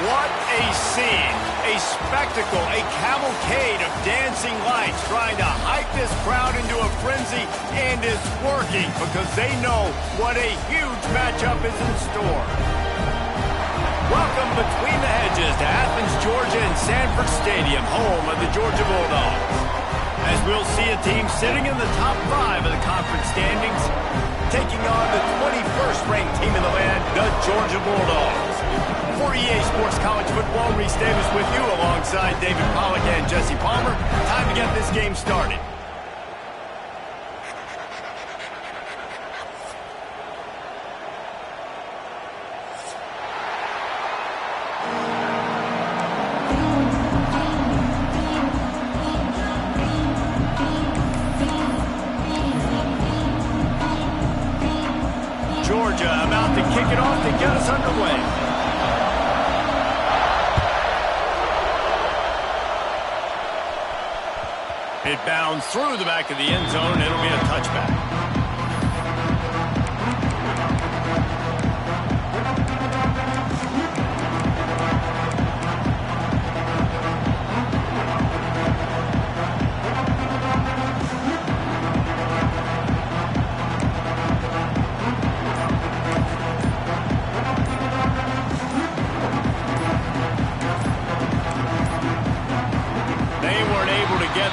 What a scene, a spectacle, a cavalcade of dancing lights trying to hype this crowd into a frenzy, and it's working because they know what a huge matchup is in store. Welcome between the hedges to Athens, Georgia and Sanford Stadium, home of the Georgia Bulldogs. As we'll see a team sitting in the top 5 of the conference standings, taking on the 21st ranked team in the land, the Georgia Bulldogs. For EA Sports College Football, Reese Davis with you alongside David Pollack and Jesse Palmer. Time to get this game started. Georgia about to kick it off to get us underway. It bounds through the back of the end zone. It'll be a touchback.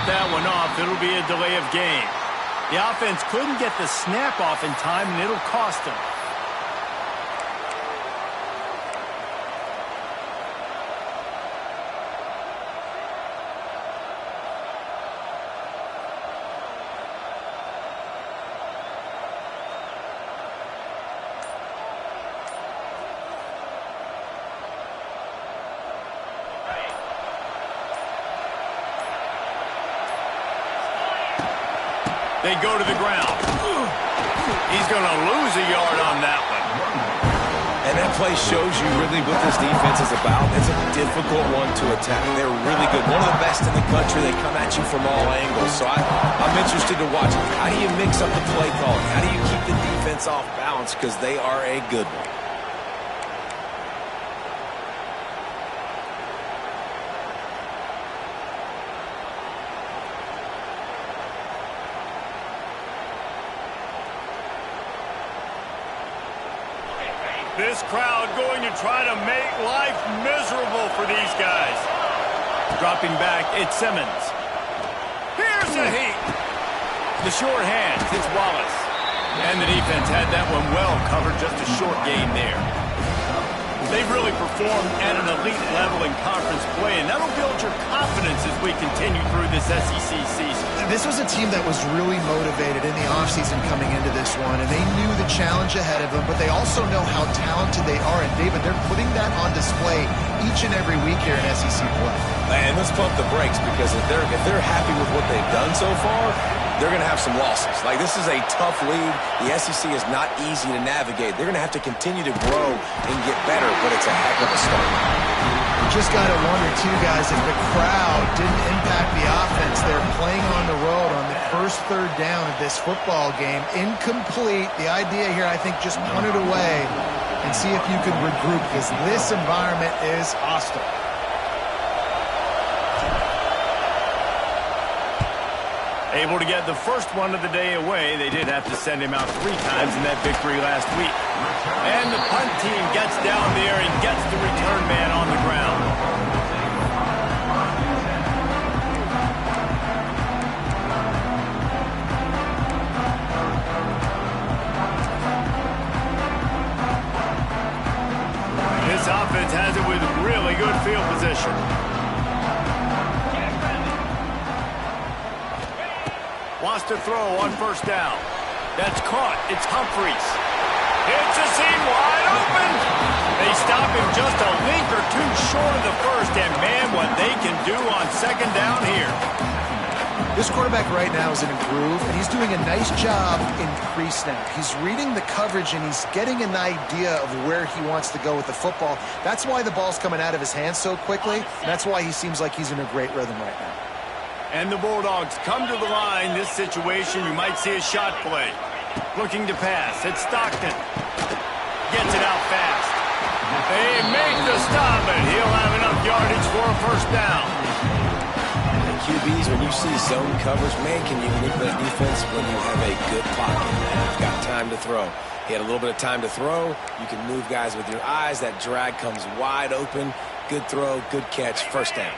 That one off. It'll be a delay of game. The offense couldn't get the snap off in time, and it'll cost them. They go to the ground. He's going to lose a yard on that one. And that play shows you really what this defense is about. It's a difficult one to attack. They're really good. One of the best in the country. They come at you from all angles. So I'm interested to watch. How do you mix up the play calling? How do you keep the defense off balance? Because they are a good one. This crowd going to try to make life miserable for these guys. Dropping back, it's Simmons. Here's a heat. The short hands, it's Wallace. And the defense had that one well covered, just a short gain there. They've really performed at an elite level in conference play, and that'll build your confidence as we continue through this SEC season. This was a team that was really motivated in the offseason coming into this one, and they knew the challenge ahead of them, but they also know how talented they are. And, David, they're putting that on display each and every week here in SEC play. And let's pump the brakes, because if they're happy with what they've done so far, they're going to have some losses. Like, this is a tough league. The SEC is not easy to navigate. They're going to have to continue to grow and get better, but it's a heck of a start. You just got to wonder, too, guys, if the crowd didn't impact the offense. They're playing on the road on the first third down of this football game. Incomplete. The idea here, I think, just punt it away and see if you can regroup, because this environment is hostile. Able to get the first one of the day away. They did have to send him out 3 times in that victory last week. And the punt team gets down there and gets the return man on the ground. This offense has it with really good field position. Wants to throw on first down. That's caught. It's Humphries. Hits a seam wide open. They stop him just a link or two short of the first, and man, what they can do on second down here. This quarterback right now is in a groove, and he's doing a nice job in pre-snap. He's reading the coverage, and he's getting an idea of where he wants to go with the football. That's why the ball's coming out of his hands so quickly, and that's why he seems like he's in a great rhythm right now. And the Bulldogs come to the line. This situation, you might see a shot play. Looking to pass. It's Stockton. Gets it out fast. They make the stop, and he'll have enough yardage for a first down. QBs, when you see zone coverage, man, can you manipulate defense when you have a good pocket and you've got time to throw. He had a little bit of time to throw. You can move guys with your eyes. That drag comes wide open. Good throw, good catch, first down.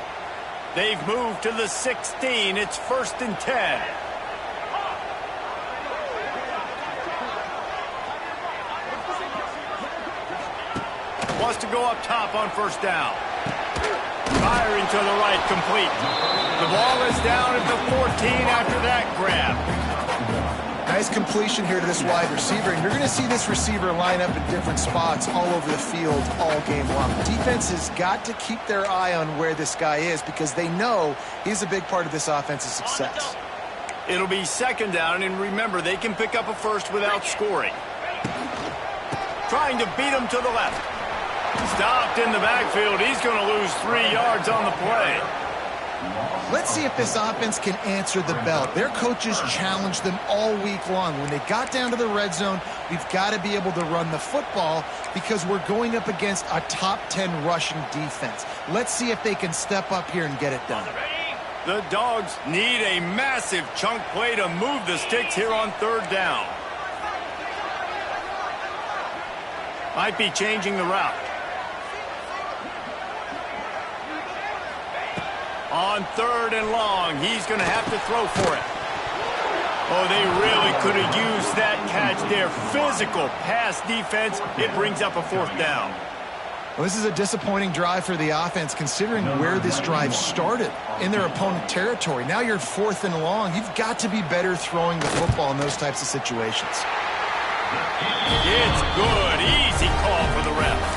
They've moved to the 16. It's 1st and 10. Wants to go up top on first down. Firing to the right, complete. The ball is down at the 14 after that grab. Nice completion here to this wide receiver, and you're going to see this receiver line up in different spots all over the field all game long. Defense has got to keep their eye on where this guy is because they know he's a big part of this offense's success. It'll be second down, and remember, they can pick up a first without scoring. Trying to beat him to the left. Stopped in the backfield. He's going to lose 3 yards on the play. Let's see if this offense can answer the bell. Their coaches challenged them all week long. When they got down to the red zone, we've got to be able to run the football because we're going up against a top 10 rushing defense. Let's see if they can step up here and get it done. The Dogs need a massive chunk play to move the sticks here on third down. Might be changing the route. On third and long, he's going to have to throw for it. Oh, they really could have used that catch there. Physical pass defense. It brings up a fourth down. Well, this is a disappointing drive for the offense considering where this drive started in their opponent territory. Now you're 4th and long. You've got to be better throwing the football in those types of situations. It's good. Easy call for the refs.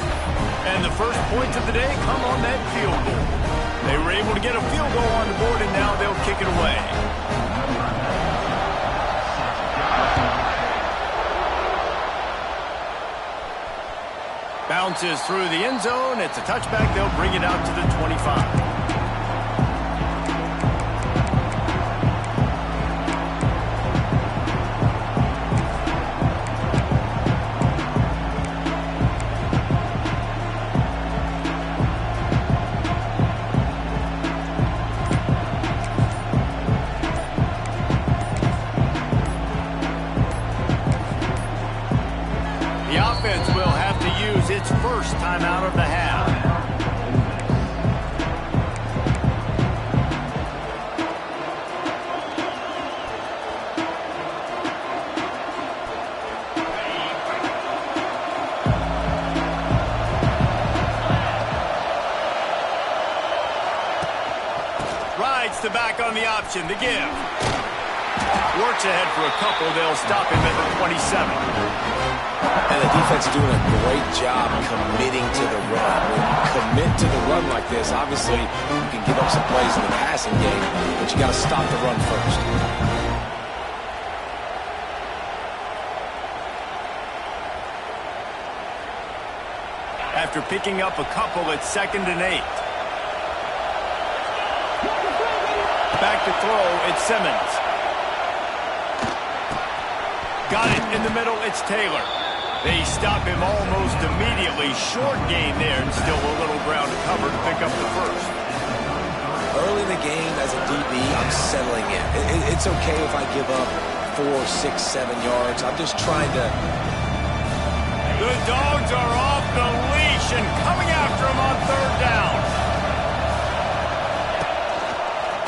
And the first points of the day come on that field goal. They were able to get a field goal on the board, and now they'll kick it away. Bounces through the end zone. It's a touchback. They'll bring it out to the 25. First time out of the half. Rides the back on the option to give. Works ahead for a couple. They'll stop him at the 27. And the defense is doing a great job committing to the run. When you commit to the run like this, obviously you can give up some plays in the passing game, but you got to stop the run first. After picking up a couple, it's 2nd and 8. Back to throw, it's Simmons. Got it in the middle, it's Taylor. They stop him almost immediately. Short gain there, and still a little ground to cover to pick up the first. Early in the game, as a DB, I'm settling in. It's okay if I give up 4, 6, 7 yards. I'm just trying to... The Dogs are off the leash and coming after him on third down.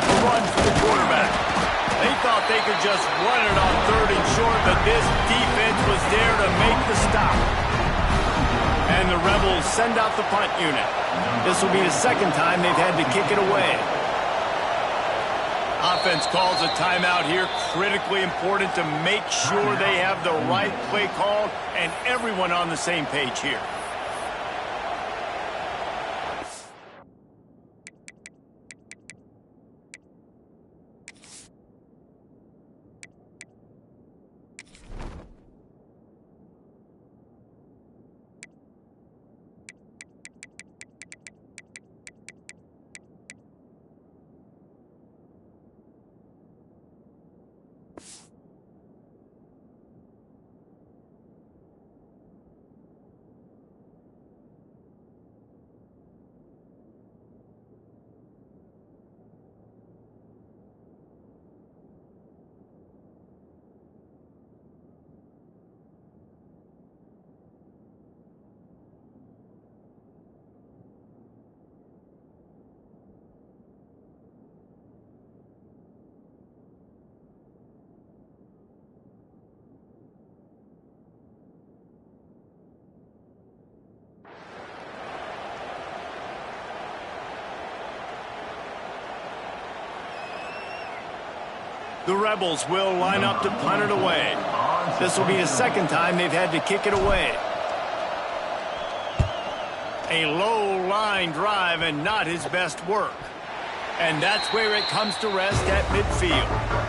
A run for the quarterback. They thought they could just run it on 3rd and short, but this defense was there to make the stop. And the Rebels send out the punt unit. This will be the 2nd time they've had to kick it away. Offense calls a timeout here. Critically important to make sure they have the right play called and everyone on the same page here. The Rebels will line up to punt it away. This will be the second time they've had to kick it away. A low line drive and not his best work. And that's where it comes to rest at midfield.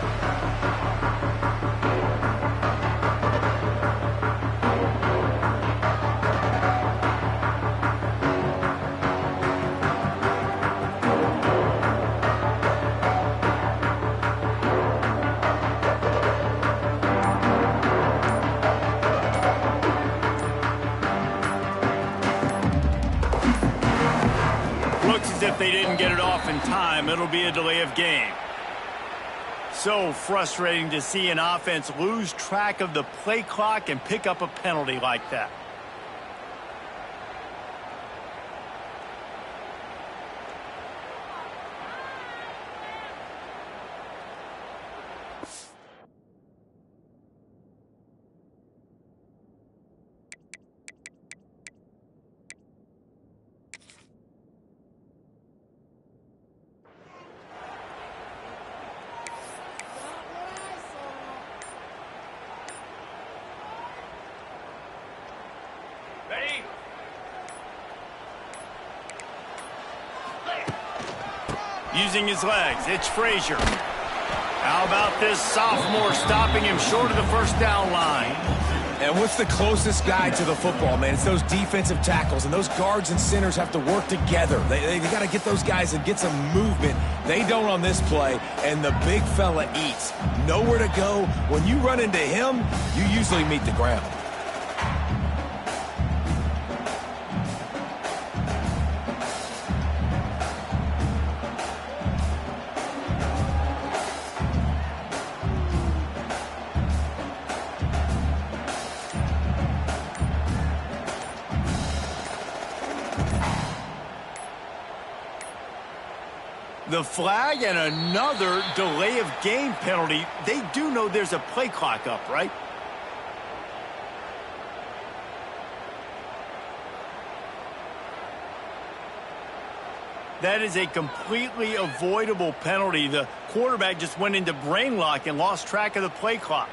If they didn't get it off in time, it'll be a delay of game. So frustrating to see an offense lose track of the play clock and pick up a penalty like that. Using his legs, it's Frazier. How about this sophomore stopping him short of the first down line? And what's the closest guy to the football, man? It's those defensive tackles, and those guards and centers have to work together. They got to get those guys and get some movement. They don't on this play, and the big fella eats. Nowhere to go. When you run into him, you usually meet the ground. The flag and another delay of game penalty. They do know there's a play clock up, right? That is a completely avoidable penalty. The quarterback just went into brain lock and lost track of the play clock.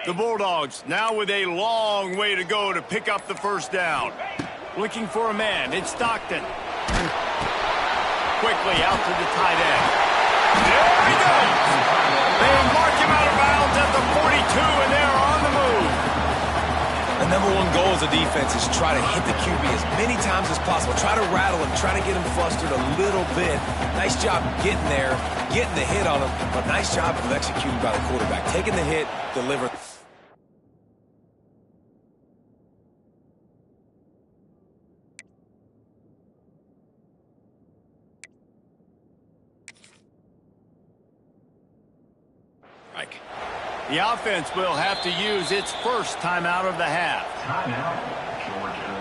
The Bulldogs now with a long way to go to pick up the first down. Looking for a man. It's Stockton. Quickly out to the tight end. There he goes. They mark him out of bounds Number one goal as a defense is try to hit the QB as many times as possible. Try to rattle him, try to get him flustered a little bit. Nice job getting there, getting the hit on him, but nice job of executing by the quarterback. Taking the hit, delivering. The offense will have to use its first timeout of the half. Timeout, Georgia.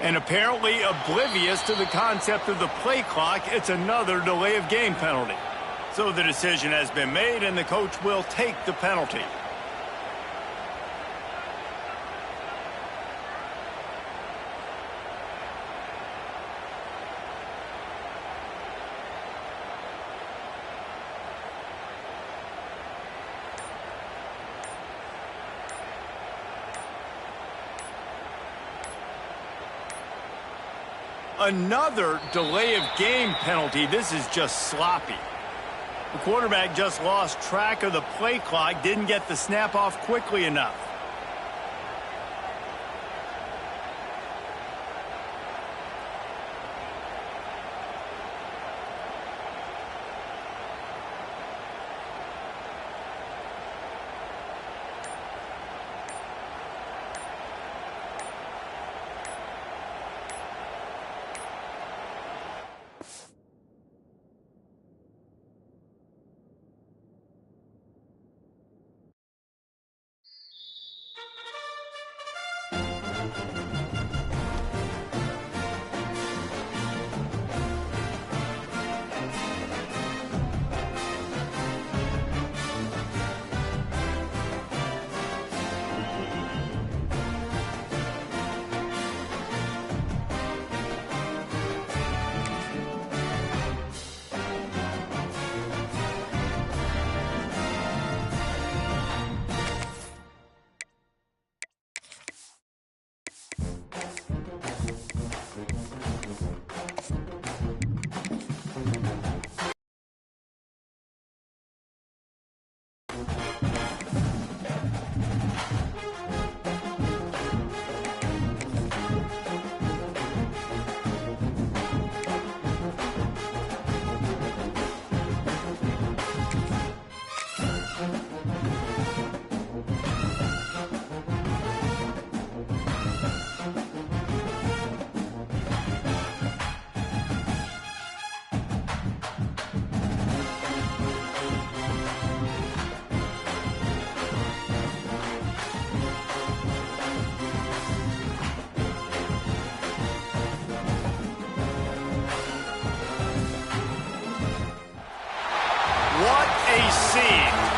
And apparently oblivious to the concept of the play clock, it's another delay of game penalty. So the decision has been made, and the coach will take the penalty. Another delay of game penalty. This is just sloppy. The quarterback just lost track of the play clock, didn't get the snap off quickly enough.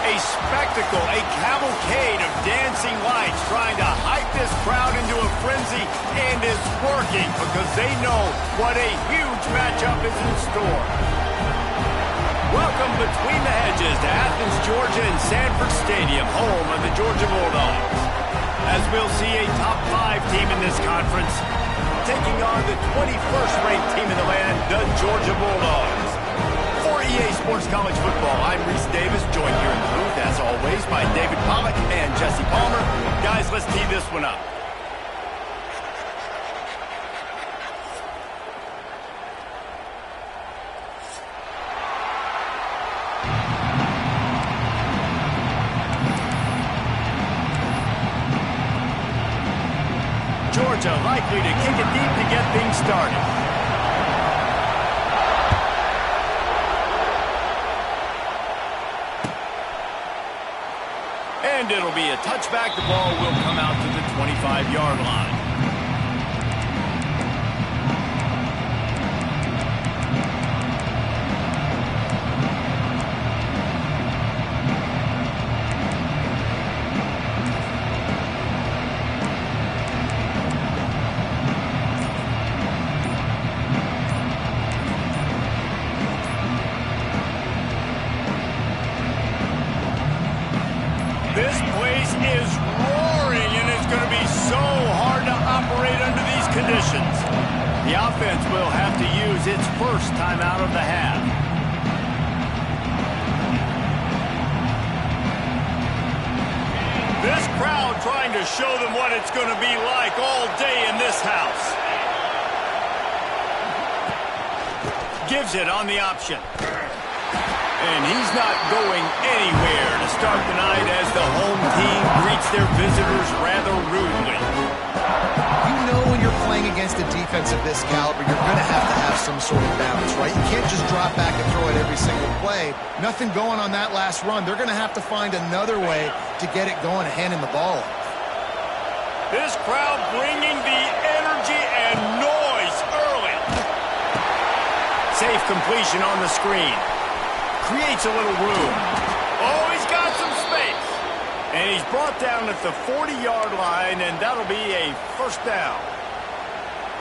A spectacle, a cavalcade of dancing lights trying to hype this crowd into a frenzy, and it's working because they know what a huge matchup is in store. Welcome between the hedges to Athens, Georgia and Sanford Stadium, home of the Georgia Bulldogs. As we'll see a top 5 team in this conference taking on the 21st ranked team in the land, the Georgia Bulldogs. For EA Sports College Football, I'm Reese Davis, joined here in the booth, as always, by David Pollack and Jesse Palmer. Guys, let's tee this one up. Georgia likely to kick it deep to get things started. And it'll be a touchback. The ball will come out to the 25-yard line. conditions. The offense will have to use its first timeout of the half. This crowd trying to show them what it's going to be like all day in this house. Gives it on the option. And he's not going anywhere to start the night as the home team greets their visitors rather rudely. You know when you're playing against a defense of this caliber, you're going to have some sort of balance, right? You can't just drop back and throw it every single play. Nothing going on that last run. They're going to have to find another way to get it going and handing the ball off. This crowd bringing the energy and noise early. Safe completion on the screen. Creates a little room. Oh, he's got some space. And he's brought down at the 40-yard line, and that'll be a first down.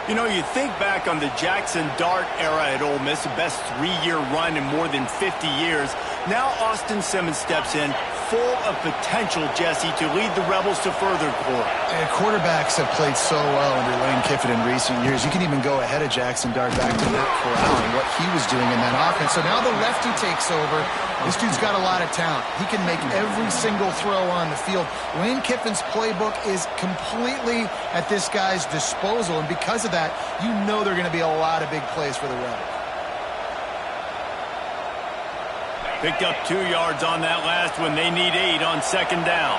You know, you think back on the Jackson Dart era at Ole Miss, the best 3-year run in more than 50 years. Now Austin Simmons steps in, full of potential, Jesse, to lead the Rebels to further glory. And quarterbacks have played so well under Lane Kiffin in recent years. You can even go ahead of Jackson Dart back to Matt Corral and what he was doing in that offense. So now the lefty takes over. This dude's got a lot of talent. He can make every single throw on the field. Lane Kiffin's playbook is completely at this guy's disposal, and because of that, you know there are going to be a lot of big plays for the Rebels. Picked up 2 yards on that last one. They need 8 on second down.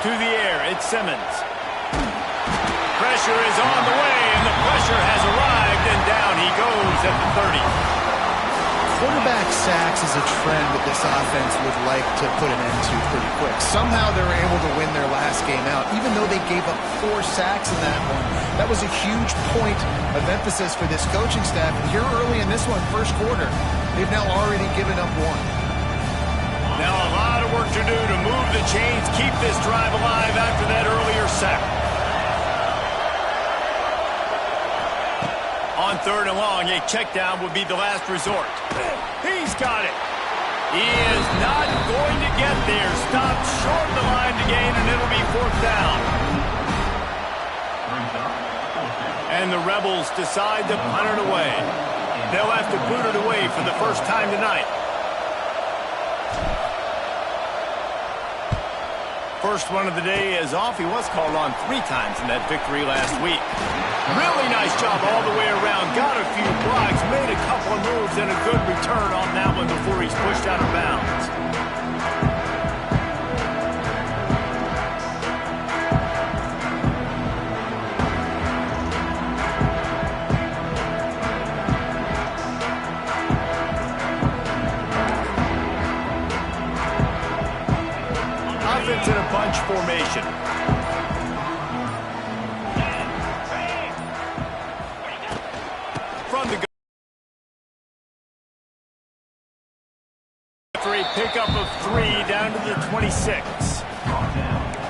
To the air, it's Simmons. Pressure is on the way, and the pressure has arrived, and down he goes at the 30. Quarterback sacks is a trend that this offense would like to put an end to pretty quick. Somehow they were able to win their last game out, even though they gave up 4 sacks in that one. That was a huge point of emphasis for this coaching staff. And here early in this one, first quarter, they've now already given up 1. Now a lot of work to do to move the chains, keep this drive alive after that earlier sack. On third and long, a check down would be the last resort. He's got it. He is not going to get there. Stopped short of the line to gain, and it'll be fourth down. And the Rebels decide to punt it away. They'll have to boot it away for the first time tonight. First one of the day is off. He was called on 3 times in that victory last week. Really nice job all the way around. Got a few blocks, made a couple of moves, and a good return on that one before he's pushed out of bounds. Offense in a bunch formation. From the after a pickup of 3 down to the 26.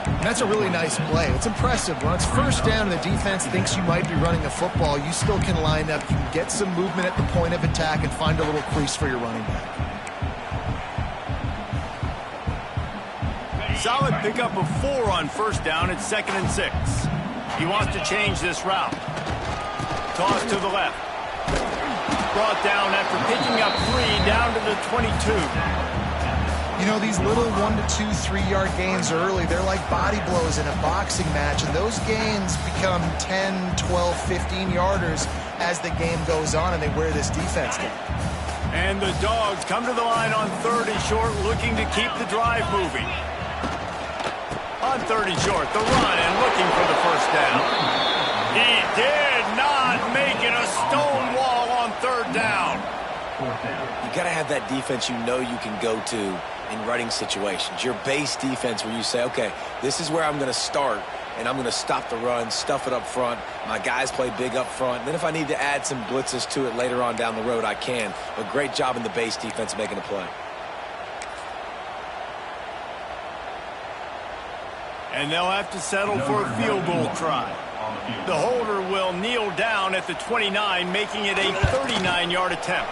And that's a really nice play. It's impressive. When it's first down and the defense thinks you might be running a football, you still can line up. You can get some movement at the point of attack and find a little crease for your running back. Solid pickup of 4 on first down at 2nd and 6. He wants to change this route. Toss to the left. Brought down after picking up 3 down to the 22. You know, these little 1 to 2, 3-yard gains early, they're like body blows in a boxing match, and those gains become 10, 12, 15-yarders as the game goes on and they wear this defense down. And the Dogs come to the line on 3rd and short, looking to keep the drive moving. On 3rd and short, the run and looking for the first down. He did not make it a stone wall on 3rd down. You got to have that defense you know you can go to in running situations. Your base defense where you say, okay, this is where I'm going to start, and I'm going to stop the run, stuff it up front. My guys play big up front. And then if I need to add some blitzes to it later on down the road, I can. But great job in the base defense making a play. And they'll have to settle for a field goal try. The holder will kneel down at the 29, making it a 39-yard attempt.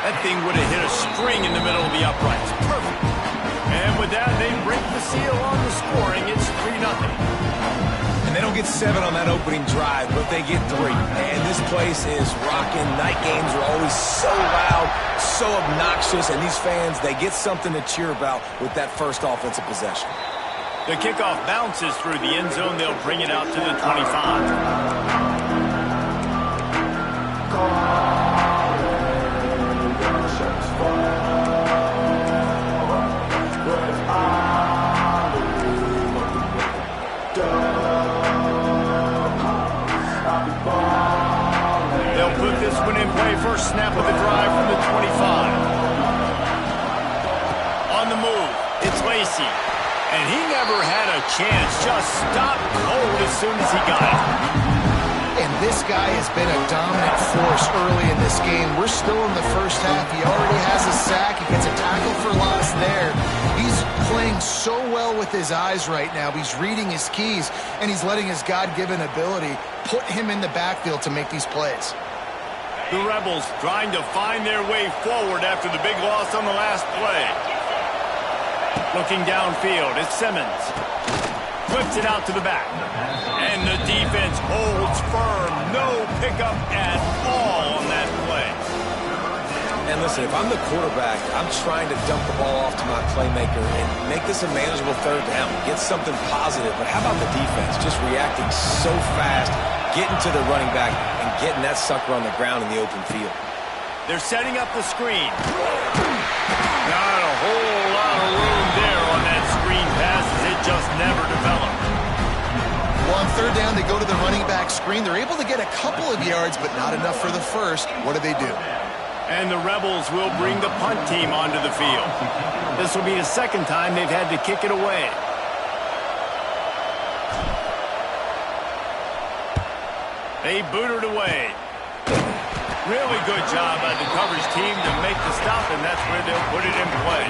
That thing would have hit a string in the middle of the uprights. Perfect. And with that, they break the seal on the scoring. It's 3-0. get 7 on that opening drive, but they get 3. And this place is rocking. Night games are always so loud, so obnoxious, and these fans, they get something to cheer about with that first offensive possession. The kickoff bounces through the end zone. They'll bring it out to the 25. They'll put this one in play. First snap of the drive from the 25. On the move, it's Lacy. And he never had a chance. Just stopped cold as soon as he got it. And this guy has been a dominant force early in this game. We're still in the first half. He already has a sack. He gets a tackle for loss there. He's playing so well with his eyes right now. He's reading his keys, and he's letting his God-given ability put him in the backfield to make these plays. The Rebels trying to find their way forward after the big loss on the last play. Looking downfield, it's Simmons. Flips it out to the back. And the defense holds firm. No pickup at all on that play. And listen, if I'm the quarterback, I'm trying to dump the ball off to my playmaker and make this a manageable third down. Get something positive. But how about the defense? Just reacting so fast, getting to the running back, and getting that sucker on the ground in the open field. They're setting up the screen. Not a whole lot of room there on that screen pass as it just never developed. Well, on third down, they go to the running back screen. They're able to get a couple of yards, but not enough for the first. What do? And the Rebels will bring the punt team onto the field. This will be the second time they've had to kick it away. They boot it away. Really good job by the coverage team to make the stop, and that's where they'll put it in play.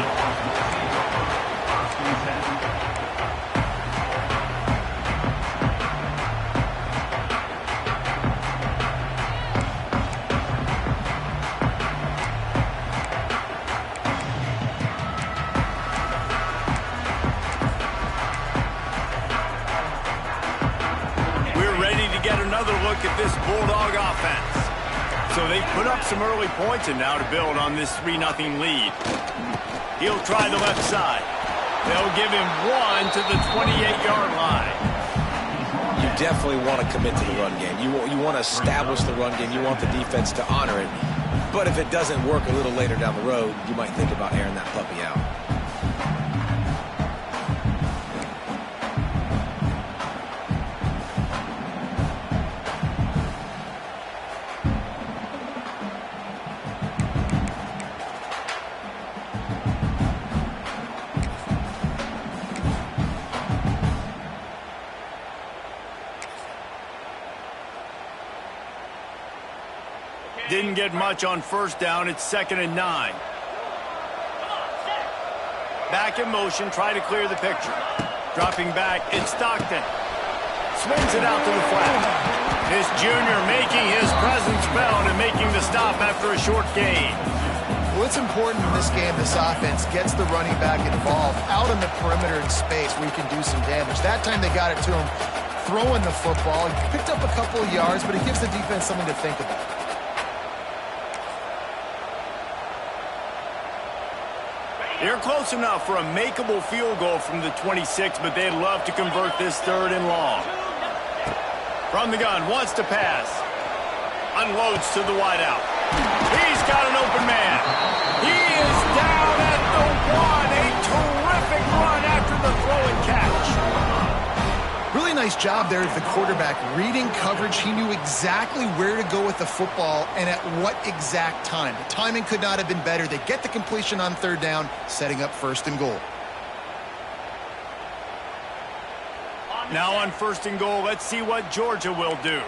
Look at this Bulldog offense. So they put up some early points and now to build on this 3-0 lead. He'll try the left side. They'll give him 1 to the 28-yard line. You definitely want to commit to the run game. You want to establish the run game. You want the defense to honor it. But if it doesn't work a little later down the road, you might think about airing that puppy out. Didn't get much on first down. It's 2nd and 9. Back in motion, try to clear the picture. Dropping back, it's Stockton. Swings it out to the flat. This junior making his presence felt and making the stop after a short gain. Well, it's important in this game this offense gets the running back involved out on the perimeter in space where he can do some damage. That time they got it to him throwing the football. He picked up a couple of yards, but it gives the defense something to think about. They're close enough for a makeable field goal from the 26, but they'd love to convert this 3rd and long. From the gun, wants to pass. Unloads to the wideout. He's got an open man. He is down at the 1. A terrific run after the throw and catch. Really nice job there as the quarterback reading coverage. He knew exactly where to go with the football and at what exact time. The timing could not have been better. They get the completion on 3rd down, setting up 1st and goal. Now on 1st and goal, let's see what Georgia will do.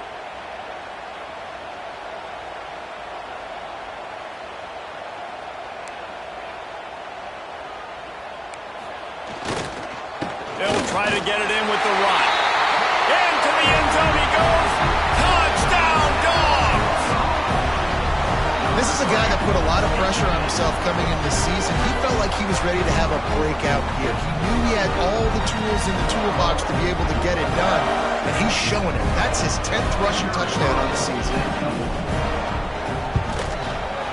They'll try to get it in with the run. Into the end zone he goes. Touchdown, Dogs! This is a guy that put a lot of pressure on himself coming into the season. He felt like he was ready to have a breakout year. He knew he had all the tools in the toolbox to be able to get it done, and he's showing it. That's his 10th rushing touchdown on the season.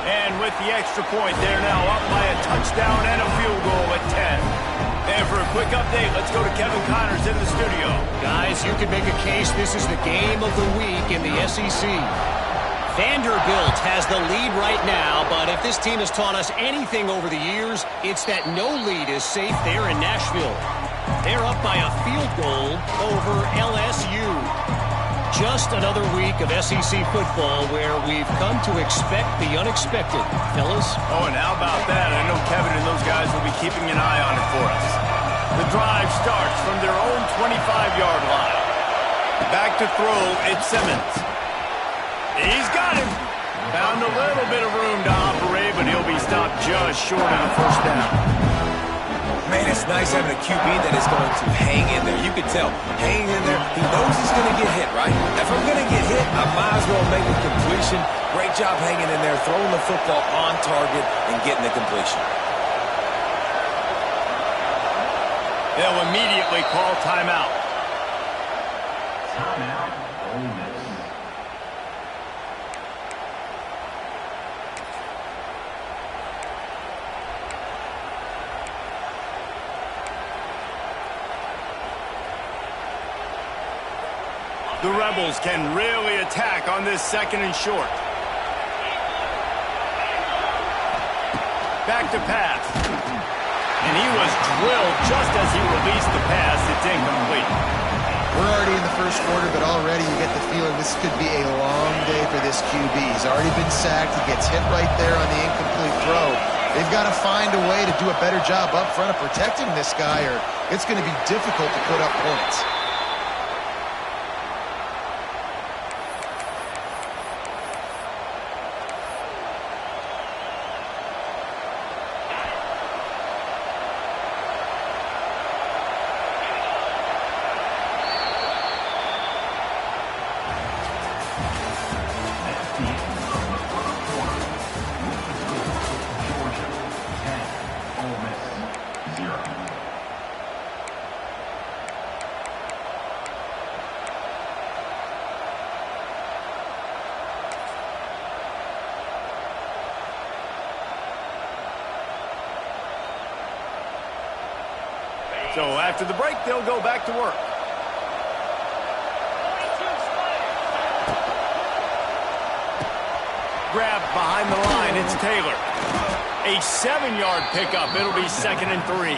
And with the extra point, they're now up by a touchdown and a field goal at 10. And for a quick update, let's go to Kevin Connors in the studio. Guys, you could make a case this is the game of the week in the SEC. Vanderbilt has the lead right now, but if this team has taught us anything over the years, it's that no lead is safe there in Nashville. They're up by a field goal over LSU. Just another week of SEC football where we've come to expect the unexpected, fellas. Oh, and how about that? I know Kevin and those guys will be keeping an eye on it for us. The drive starts from their own 25-yard line. Back to throw, it's Simmons. He's got him. Found a little bit of room to operate, but he'll be stopped just short of the first down. Man, it's nice having a QB that is going to hang in there. You can tell, hanging in there, he knows he's going to get hit, right? If I'm going to get hit, I might as well make a completion. Great job hanging in there, throwing the football on target and getting the completion. They'll immediately call timeout. Timeout, Ole Miss. The Rebels can really attack on this second and short. Back to pass. And he was drilled just as he released the pass. It's incomplete. We're already in the first quarter, but already you get the feeling this could be a long day for this QB. He's already been sacked. He gets hit right there on the incomplete throw. They've got to find a way to do a better job up front of protecting this guy, or it's going to be difficult to put up points. So after the break, they'll go back to work. Grab behind the line, it's Taylor. A 7-yard pickup. It'll be 2nd and 3.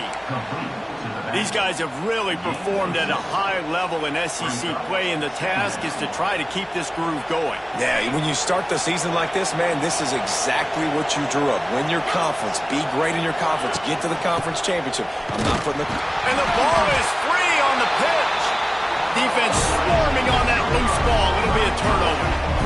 These guys have really performed at a high level in SEC play, and the task is to try to keep this groove going. Yeah, when you start the season like this, man, this is exactly what you drew up. Win your conference. Be great in your conference. Get to the conference championship. I'm not putting the... And the ball is free on the pitch. Defense swarming on that loose ball. It'll be a turnover.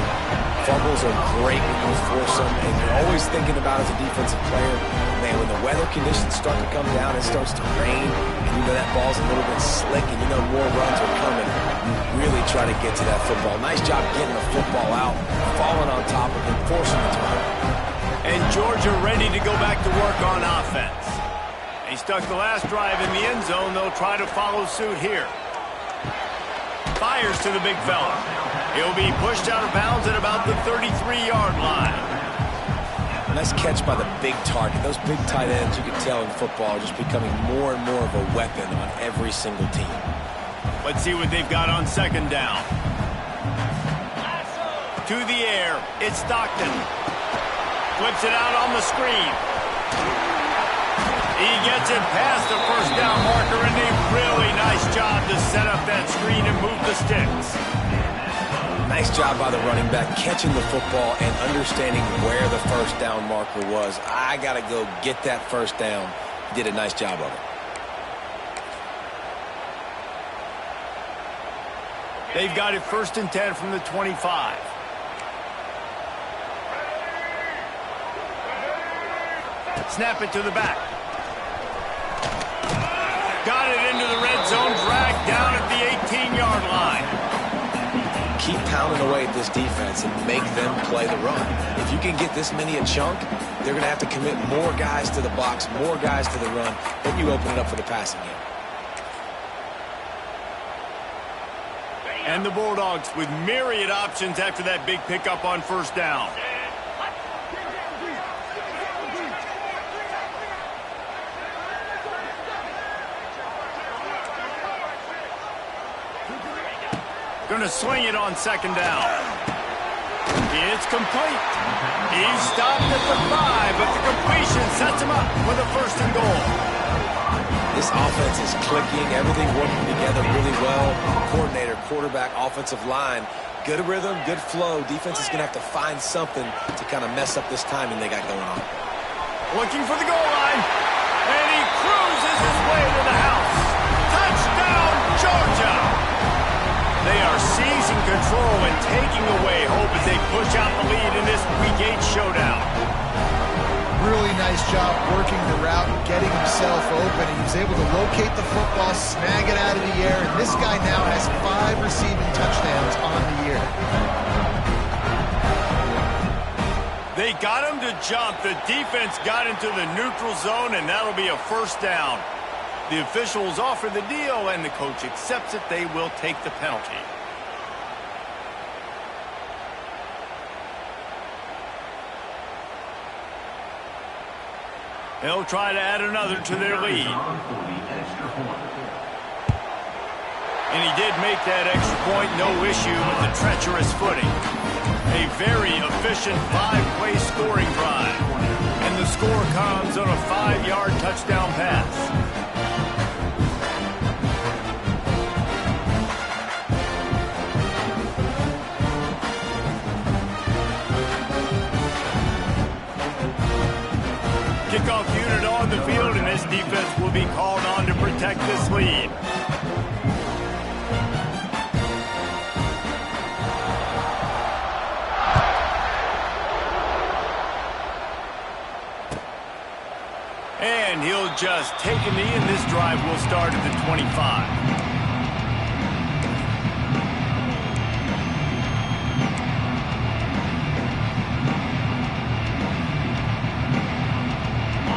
Fumbles are great when you force them, and you're always thinking about as a defensive player, man, when the weather conditions start to come down, it starts to rain, and you know that ball's a little bit slick, and you know more runs are coming. You really try to get to that football. Nice job getting the football out, falling on top of it, forcing the turnover. And Georgia ready to go back to work on offense. They stuck the last drive in the end zone. They'll try to follow suit here. Fires to the big fella. He'll be pushed out of bounds at about the 33-yard line. Nice catch by the big target. Those big tight ends, you can tell in football, are just becoming more and more of a weapon on every single team. Let's see what they've got on 2nd down. To the air, it's Stockton. Flips it out on the screen. He gets it past the first down marker, and a really nice job to set up that screen and move the sticks. Nice job by the running back, catching the football and understanding where the first down marker was. I got to go get that first down. He did a nice job of it. They've got it 1st and 10 from the 25. Snap it to the back. Got it into the red zone, dragged down at the 18-yard line. Keep pounding away at this defense and make them play the run. If you can get this many a chunk, they're going to have to commit more guys to the box, more guys to the run, then you open it up for the passing game. And the Bulldogs with myriad options after that big pickup on first down. Going to swing it on second down. It's complete. He's stopped at the 5, but the completion sets him up for the first and goal. This offense is clicking, everything working together really well. Coordinator, quarterback, offensive line, good rhythm, good flow. Defense is going to have to find something to kind of mess up this timing they got going on. Looking for the goal line, and he cruises his way to the house. Touchdown, Georgia! They are seizing control and taking away hope as they push out the lead in this Week 8 showdown. Really nice job working the route and getting himself open. He was able to locate the football, snag it out of the air, and this guy now has 5 receiving touchdowns on the year. They got him to jump. The defense got into the neutral zone, and that'll be a first down. The officials offer the deal, and the coach accepts it. They will take the penalty. They'll try to add another to their lead. And he did make that extra point, no issue with the treacherous footing. A very efficient 5-play scoring drive. And the score comes on a 5-yard touchdown pass. Kickoff unit on the field, and this defense will be called on to protect this lead. And he'll just take a knee, and this drive will start at the 25.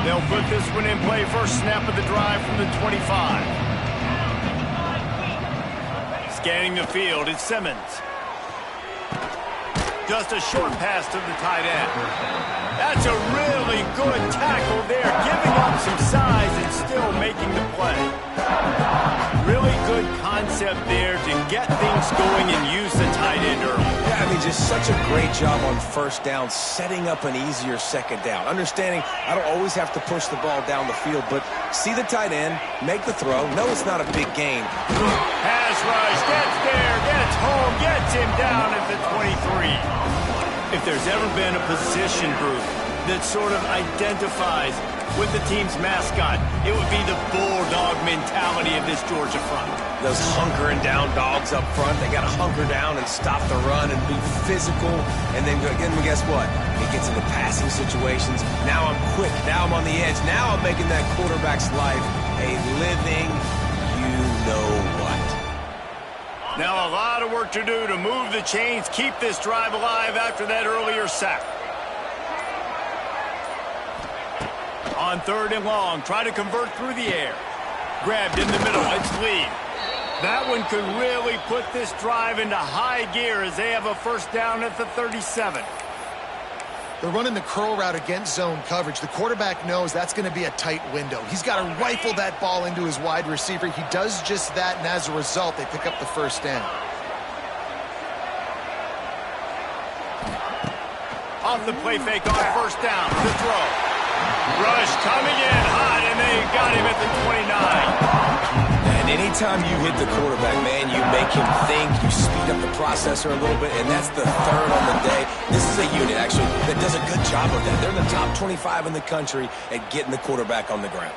They'll put this one in play. First snap of the drive from the 25. Scanning the field, it's Simmons. Just a short pass to the tight end. That's a really good tackle there, giving up some size and still making the play. Really good concept there to get things going and use the tight end early. Yeah, I mean, just such a great job on first down, setting up an easier second down. Understanding I don't always have to push the ball down the field, but see the tight end, make the throw. No, it's not a big gain. Pass rush, gets there, gets home, gets him down at the 23. If there's ever been a position group that sort of identifies with the team's mascot, it would be the bulldog mentality of this Georgia front. Those hunkering down dogs up front, they got to hunker down and stop the run and be physical. And then guess what? It gets into passing situations. Now I'm quick. Now I'm on the edge. Now I'm making that quarterback's life a living you-know-what. Now a lot of work to do to move the chains, keep this drive alive after that earlier sack. On 3rd and long, try to convert through the air. Grabbed in the middle, it's Lee. That one could really put this drive into high gear as they have a first down at the 37. They're running the curl route against zone coverage. The quarterback knows that's going to be a tight window. He's got to rifle that ball into his wide receiver. He does just that, and as a result, they pick up the first down. Off the play fake on first down, the throw. Rush coming in hot, and they got him at the 29. And anytime you hit the quarterback, man, you make him think, you speed up the processor a little bit, and that's the 3rd on the day. This is a unit, actually, that does a good job of that. They're in the top 25 in the country at getting the quarterback on the ground.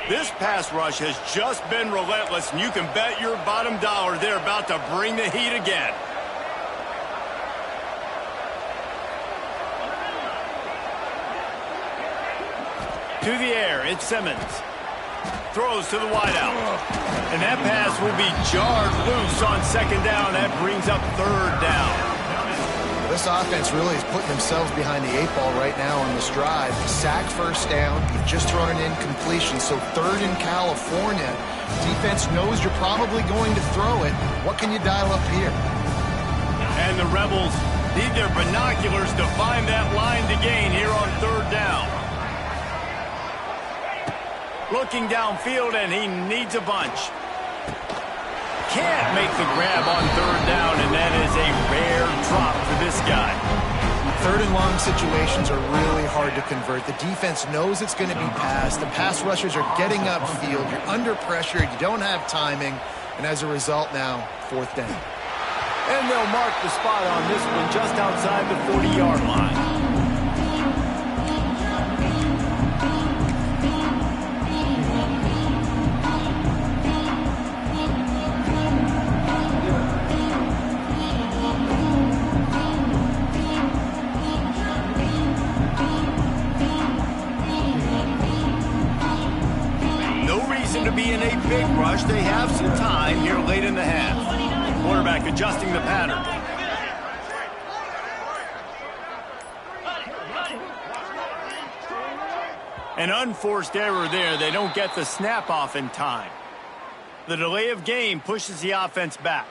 This pass rush has just been relentless, and you can bet your bottom dollar they're about to bring the heat again. To the air, it's Simmons. Throws to the wideout. And That pass will be jarred loose on second down. That brings up third down. This offense really is putting themselves behind the 8 ball right now on this drive. Sack first down. You've just thrown an incompletion. So third in California. Defense knows you're probably going to throw it. What can you dial up here? And the Rebels need their binoculars to find that line to gain here on third down. Looking downfield, and he needs a bunch. Can't make the grab on third down, and that is a rare drop for this guy. Third and long situations are really hard to convert. The defense knows it's going to be passed. The pass rushers are getting upfield. You're under pressure. You don't have timing. And as a result now, fourth down. And they'll mark the spot on this one just outside the 40-yard line. To be in a big rush. They have some time here late in the half. Quarterback adjusting the pattern. An unforced error there. They don't get the snap off in time. The delay of game pushes the offense back.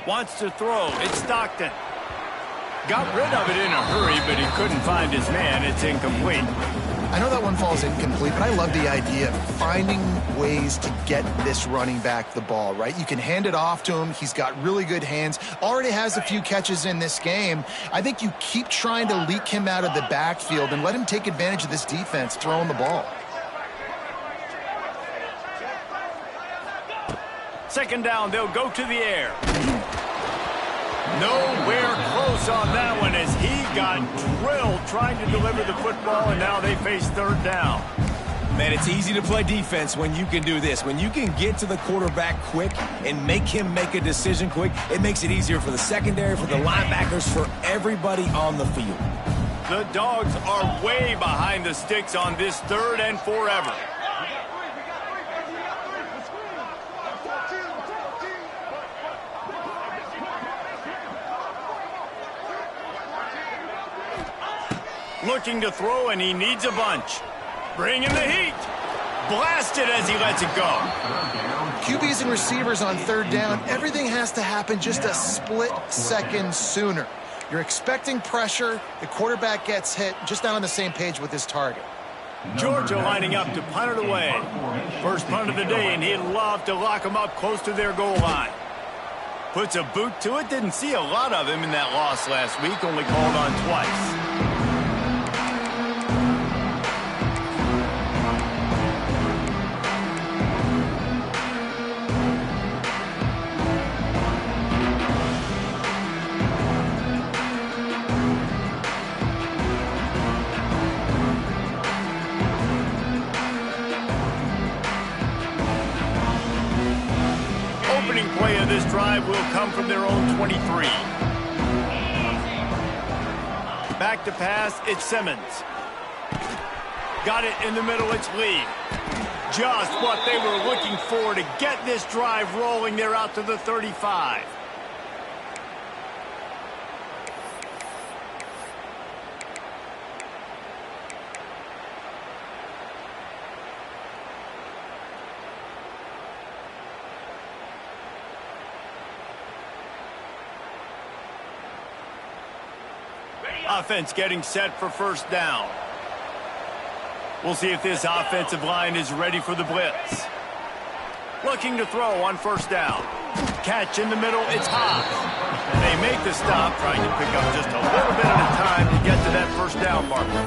Wants to throw. It's Stockton. Got rid of it in a hurry, but he couldn't find his man. It's incomplete. I know that one falls incomplete, but I love the idea of finding ways to get this running back the ball, right? You can hand it off to him. He's got really good hands. Already has a few catches in this game. I think you keep trying to leak him out of the backfield and let him take advantage of this defense throwing the ball. Second down, they'll go to the air. Nowhere close on that one as he got drilled trying to deliver the football, and now they face third down. Man, it's easy to play defense when you can do this. When you can get to the quarterback quick and make him make a decision quick, it makes it easier for the secondary, for the linebackers, for everybody on the field. The Dogs are way behind the sticks on this third and forever. Looking to throw, and he needs a bunch. Bring in the heat. Blasted as he lets it go. QBs and receivers on third down, everything has to happen just a split second sooner. You're expecting pressure. The quarterback gets hit, just not on the same page with his target. Georgia lining up to punt it away. First punt of the day, and he'd love to lock them up close to their goal line. Puts a boot to it. Didn't see a lot of him in that loss last week, only called on twice. Play of this drive will come from their own 23. Back to pass, it's Simmons. Got it in the middle, it's Lee. Just what they were looking for to get this drive rolling. They're out to the 35. Offense getting set for first down. We'll see if this offensive line is ready for the blitz. Looking to throw on first down. Catch in the middle, it's Haas. They make the stop, trying to pick up just a little bit at a time to get to that first down marker.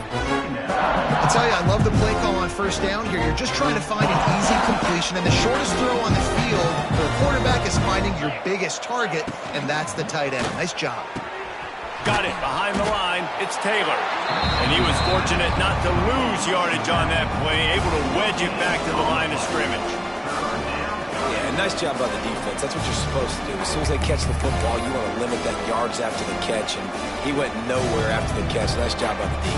I'll tell tell you, I love the play call on first down here. You're just trying to find an easy completion, and the shortest throw on the field for a quarterback is finding your biggest target, and that's the tight end. Nice job. Got it behind the line. It's Taylor. And he was fortunate not to lose yardage on that play, able to wedge it back to the line of scrimmage. Yeah, nice job by the defense. That's what you're supposed to do. As soon as they catch the football, you want to limit that yards after the catch, and he went nowhere after the catch. Nice job by the D.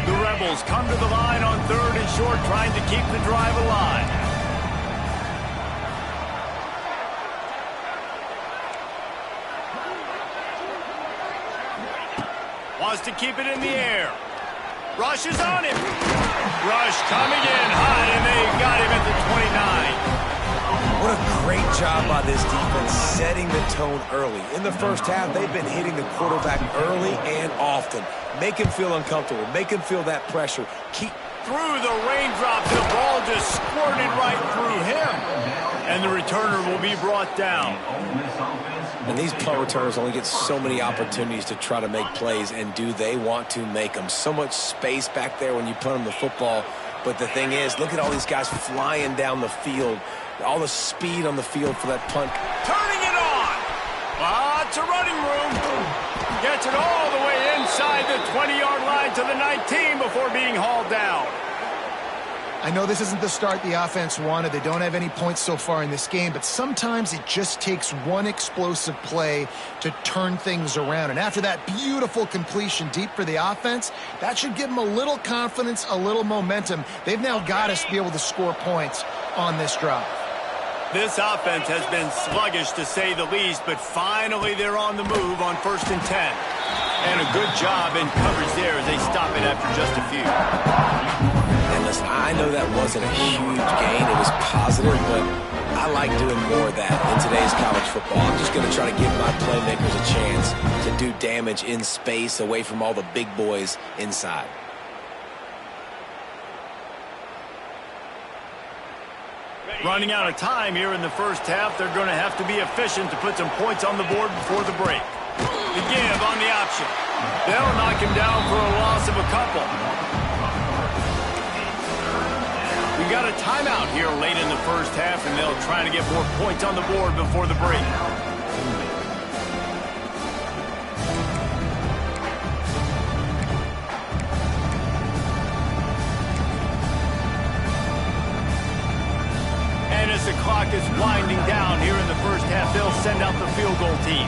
The Rebels come to the line on 3rd and short, trying to keep the drive alive. Wants to keep it in the air. Rush is on him. Rush coming in high, and they got him at the 29. What a great job by this defense setting the tone early. In the first half, they've been hitting the quarterback early and often. Make him feel uncomfortable. Make him feel that pressure. Keep through the raindrops. The ball just squirted right through him. And the returner will be brought down. And these punt returners only get so many opportunities to try to make plays, and do they want to make them? So much space back there when you punt them the football. But the thing is, look at all these guys flying down the field. All the speed on the field for that punt. Turning it on. Lots of running room. Gets it all the way inside the 20-yard line to the 19 before being hauled down. I know this isn't the start the offense wanted. They don't have any points so far in this game, but sometimes it just takes one explosive play to turn things around. And after that beautiful completion deep for the offense, that should give them a little confidence, a little momentum. They've now got us to be able to score points on this drive. This offense has been sluggish, to say the least, but finally they're on the move on 1st and 10. And a good job in coverage there as they stop it after just a few. And listen, I know that wasn't a huge gain. It was positive, but I like doing more of that in today's college football. I'm just going to try to give my playmakers a chance to do damage in space away from all the big boys inside. Running out of time here in the first half. They're going to have to be efficient to put some points on the board before the break. The give on the option. They'll knock him down for a loss of a couple. We got a timeout here late in the first half, and they'll try to get more points on the board before the break. And as the clock is winding down here in the first half, they'll send out the field goal team.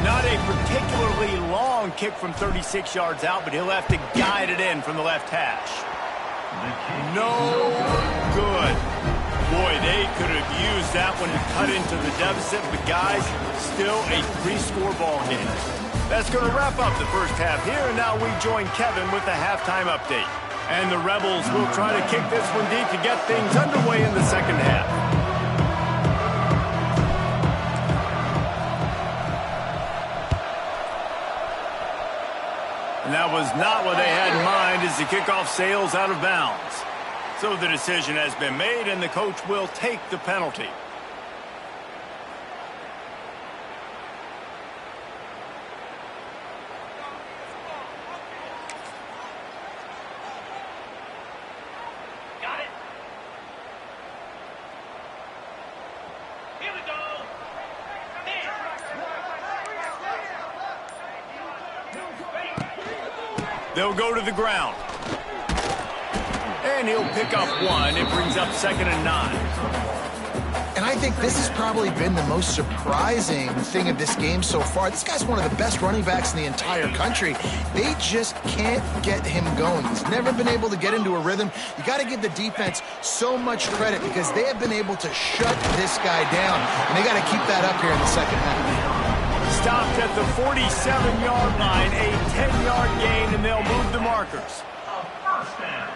Not a particularly long kick from 36 yards out, but he'll have to guide it in from the left hash. No good. Boy, they could have used that one to cut into the deficit, but guys, still a 3-score ball game. That's going to wrap up the first half here, and now we join Kevin with the halftime update. And the Rebels will try to kick this one deep to get things underway in the second half. And that was not what they had in mind as the kickoff sails out of bounds. So the decision has been made, and the coach will take the penalty. Got it. Here we go. They'll go to the ground. And he'll pick up one. It brings up 2nd and 9. And I think this has probably been the most surprising thing of this game so far. This guy's one of the best running backs in the entire country. They just can't get him going. He's never been able to get into a rhythm. You got to give the defense so much credit because they have been able to shut this guy down. And they got to keep that up here in the second half. Stopped at the 47-yard line, a 10-yard gain, and they'll move the markers. A first down.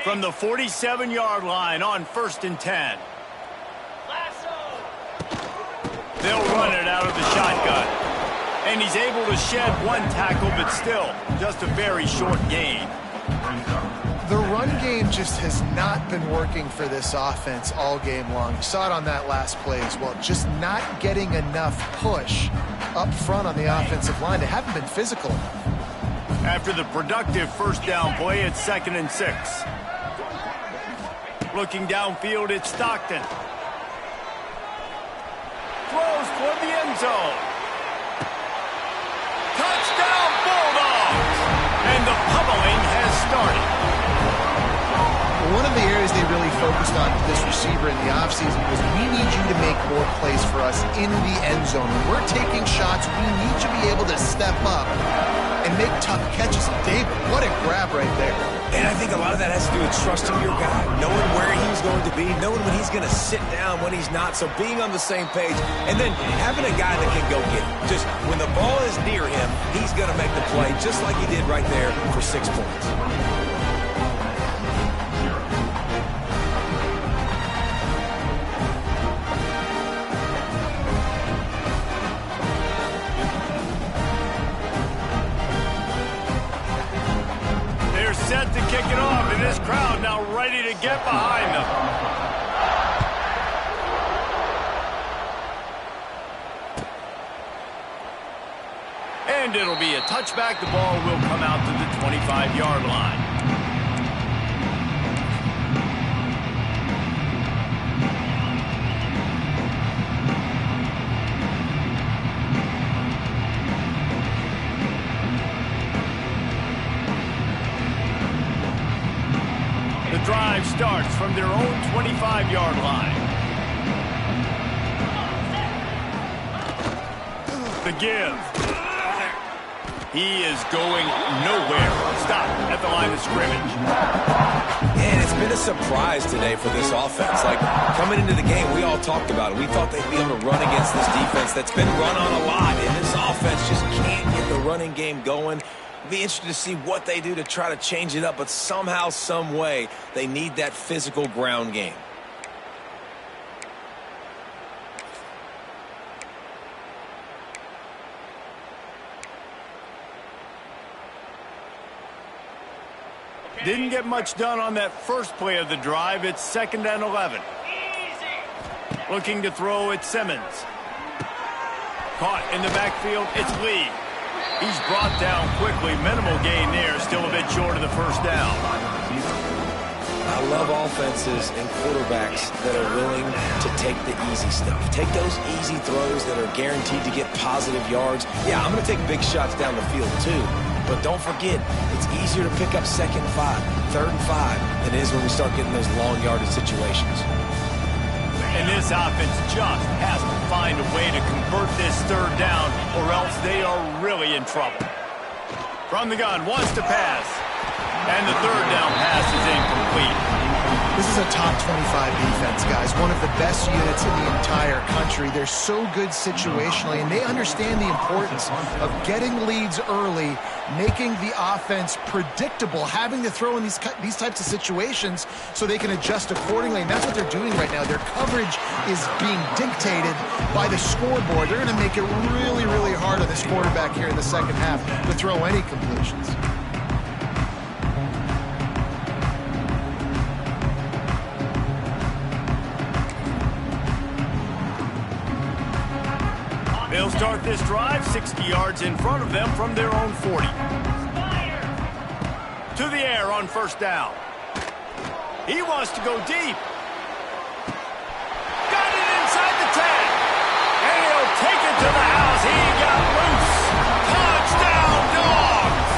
From the 47-yard line on 1st and 10. They'll run it out of the shotgun. And he's able to shed one tackle, but still just a very short gain. The run game just has not been working for this offense all game long. You saw it on that last play as well. Just not getting enough push up front on the offensive line. They haven't been physical enough. After the productive first down play, it's 2nd and 6. Looking downfield, it's Stockton. Throws toward the end zone. Touchdown Bulldogs! And the pummeling has started. One of the areas they really focused on with this receiver in the offseason was we need you to make more plays for us in the end zone. When we're taking shots, we need to be able to step up and make tough catches. David, what a grab right there. And I think a lot of that has to do with trusting your guy, knowing where he's going to be, knowing when he's going to sit down, when he's not, so being on the same page, and then having a guy that can go get it. Just when the ball is near him, he's going to make the play, just like he did right there for 6 points. Set to kick it off, and this crowd now ready to get behind them. And it'll be a touchback. The ball will come out to the 25-yard line. The drive starts from their own 25-yard line. The give. He is going nowhere. Stop at the line of scrimmage. And it's been a surprise today for this offense. Like, coming into the game, we all talked about it. We thought they'd be able to run against this defense that's been run on a lot. And this offense just can't get the running game going. Be interested to see what they do to try to change it up, but somehow, some way, they need that physical ground game. Didn't get much done on that first play of the drive. It's 2nd and 11. Looking to throw at Simmons. Caught in the backfield, it's Lee. He's brought down quickly. Minimal gain there. Still a bit short of the first down. I love offenses and quarterbacks that are willing to take the easy stuff. Take those easy throws that are guaranteed to get positive yards. Yeah, I'm going to take big shots down the field too. But don't forget, it's easier to pick up 2nd and 5, 3rd and 5 than it is when we start getting those long yardage situations. And this offense just has to find a way to convert this 3rd down, or else they are really in trouble. From the gun, wants to pass. And the 3rd down pass is incomplete. This is a top 25 defense, guys. One of the best units in the entire country. They're so good situationally, and they understand the importance of getting leads early, making the offense predictable, having to throw in these types of situations so they can adjust accordingly. And that's what they're doing right now. Their coverage is being dictated by the scoreboard. They're going to make it really, really hard on this quarterback here in the second half to throw any completions. They'll start this drive 60 yards in front of them from their own 40. To the air on 1st down. He wants to go deep. Got it inside the 10. And he'll take it to the house. He got loose. Touchdown, Dogs!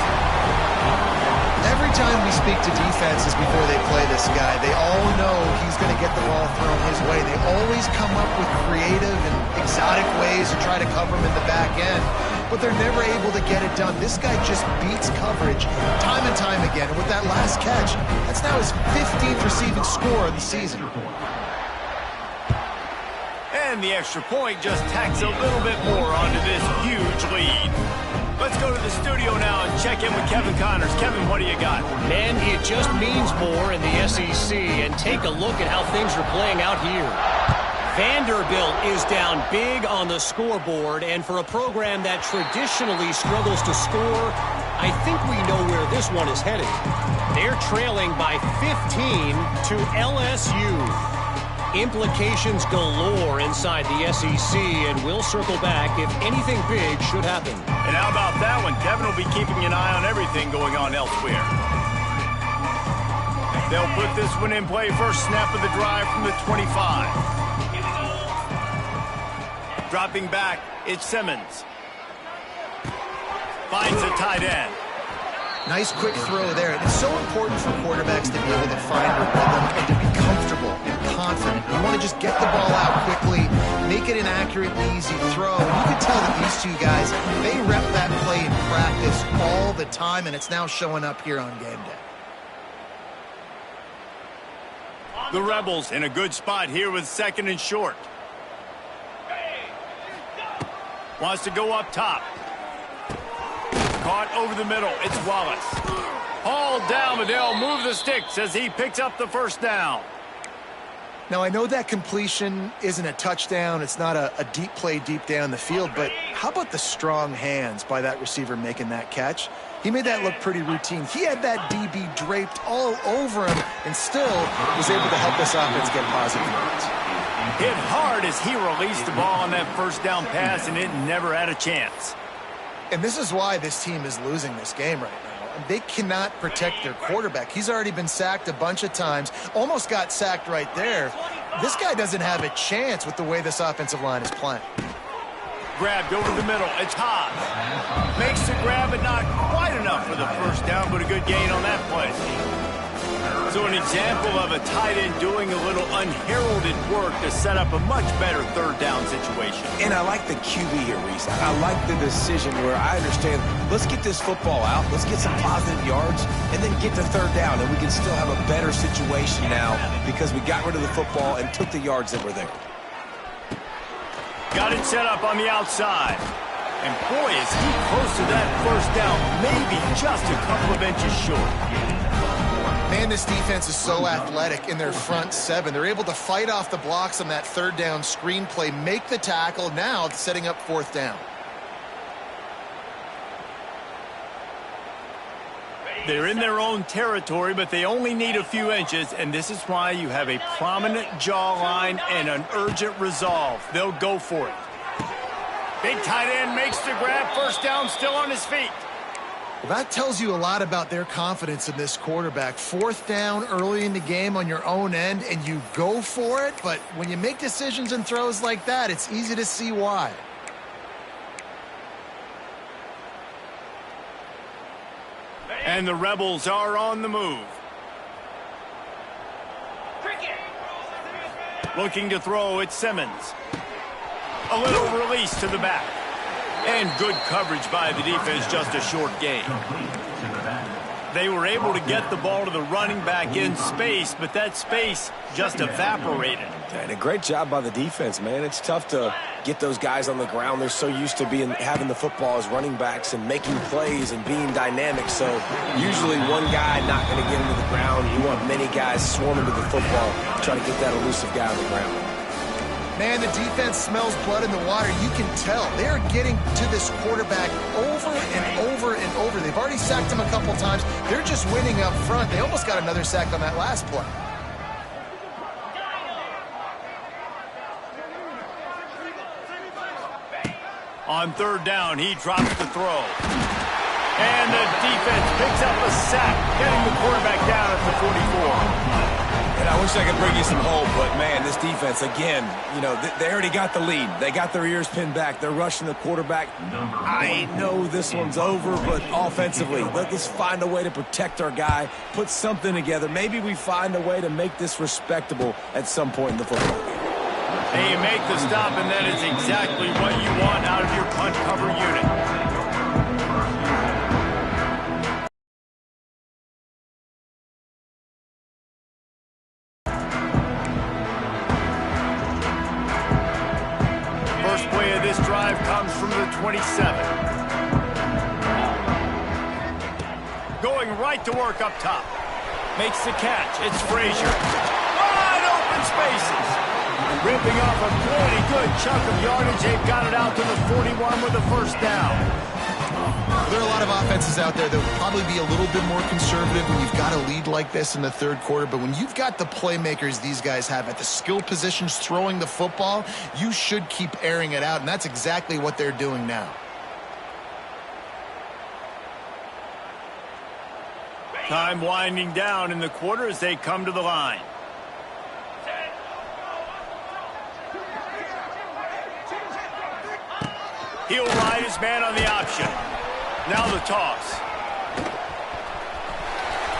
Every time we speak to defenses before they play this guy, they all know he's going to get the ball thrown his way. They always come up with creative and exotic ways to try to cover him in the back end, but they're never able to get it done. This guy just beats coverage time and time again. And with that last catch, that's now his 15th receiving score of the season. And the extra point just tacks a little bit more onto this huge lead. Let's go to the studio now and check in with Kevin Connors. Kevin, what do you got? Man, it just means more in the SEC. And take a look at how things are playing out here. Vanderbilt is down big on the scoreboard, and for a program that traditionally struggles to score, I think we know where this one is headed. They're trailing by 15 to LSU. Implications galore inside the SEC, and we'll circle back if anything big should happen. And how about that one? Kevin will be keeping an eye on everything going on elsewhere. They'll put this one in play. First snap of the drive from the 25. Dropping back, it's Simmons. Finds a tight end. Nice quick throw there. It's so important for quarterbacks to be able to find a rhythm and to be comfortable and confident. You want to just get the ball out quickly, make it an accurate, easy throw. And you can tell that these two guys, they rep that play in practice all the time, and it's now showing up here on game day. The Rebels in a good spot here with second and short. Wants to go up top. Caught over the middle. It's Wallace. Hauled down, but they'll move the sticks as he picks up the first down. Now, I know that completion isn't a touchdown. It's not a deep play deep down the field, but how about the strong hands by that receiver making that catch? He made that look pretty routine. He had that DB draped all over him and still was able to help this offense get positive yards. Hit hard as he released the ball on that first down pass, and it never had a chance. And this is why this team is losing this game right now. They cannot protect their quarterback. He's already been sacked a bunch of times, almost got sacked right there. This guy doesn't have a chance with the way this offensive line is playing. Grabbed over the middle. It's Hobbs. Makes the grab, but not quite enough for the first down, but a good gain on that play. So an example of a tight end doing a little unheralded work to set up a much better third down situation. And I like the QB here, Reese. I like the decision where I understand, let's get this football out, let's get some positive yards, and then get to third down, and we can still have a better situation now because we got rid of the football and took the yards that were there. Got it set up on the outside. And boy, is he close to that first down, maybe just a couple of inches short. Man, this defense is so athletic in their front seven. They're able to fight off the blocks on that third down screen play, make the tackle, now setting up fourth down. They're in their own territory, but they only need a few inches, and this is why you have a prominent jawline and an urgent resolve. They'll go for it. Big tight end makes the grab, first down, still on his feet. Well, that tells you a lot about their confidence in this quarterback. Fourth down early in the game on your own end, and you go for it. But when you make decisions and throws like that, it's easy to see why. And the Rebels are on the move. Looking to throw, it's Simmons. A little release to the back. And good coverage by the defense, just a short gain. They were able to get the ball to the running back in space, but that space just evaporated. And a great job by the defense, man. It's tough to get those guys on the ground. They're so used to having the football as running backs and making plays and being dynamic. So usually one guy not going to get into the ground. You want many guys swarming to the football, try to get that elusive guy on the ground. Man, the defense smells blood in the water. You can tell. They're getting to this quarterback over and over and over. They've already sacked him a couple times. They're just winning up front. They almost got another sack on that last play. On third down, he drops the throw. And the defense picks up a sack, getting the quarterback down at the 44. And I wish I could bring you some hope, but, man, this defense, again, you know, they already got the lead. They got their ears pinned back. They're rushing the quarterback. I know this one's over, but offensively, let's find a way to protect our guy, put something together. Maybe we find a way to make this respectable at some point in the football game. And you make the stop, and that is exactly what you want out of your punt cover unit. Comes from the 27. Going right to work up top. Makes the catch. It's Frazier. Wide open spaces. Ripping off a pretty good chunk of yardage. They've got it out to the 41 with the first down. There are a lot lot of offenses out there that would probably be a little bit more conservative when you've got a lead like this in the third quarter, but when you've got the playmakers these guys have at the skill positions throwing the football, you should keep airing it out, and that's exactly what they're doing now. Time winding down in the quarter as they come to the line. He'll ride his man on the option. Now the toss.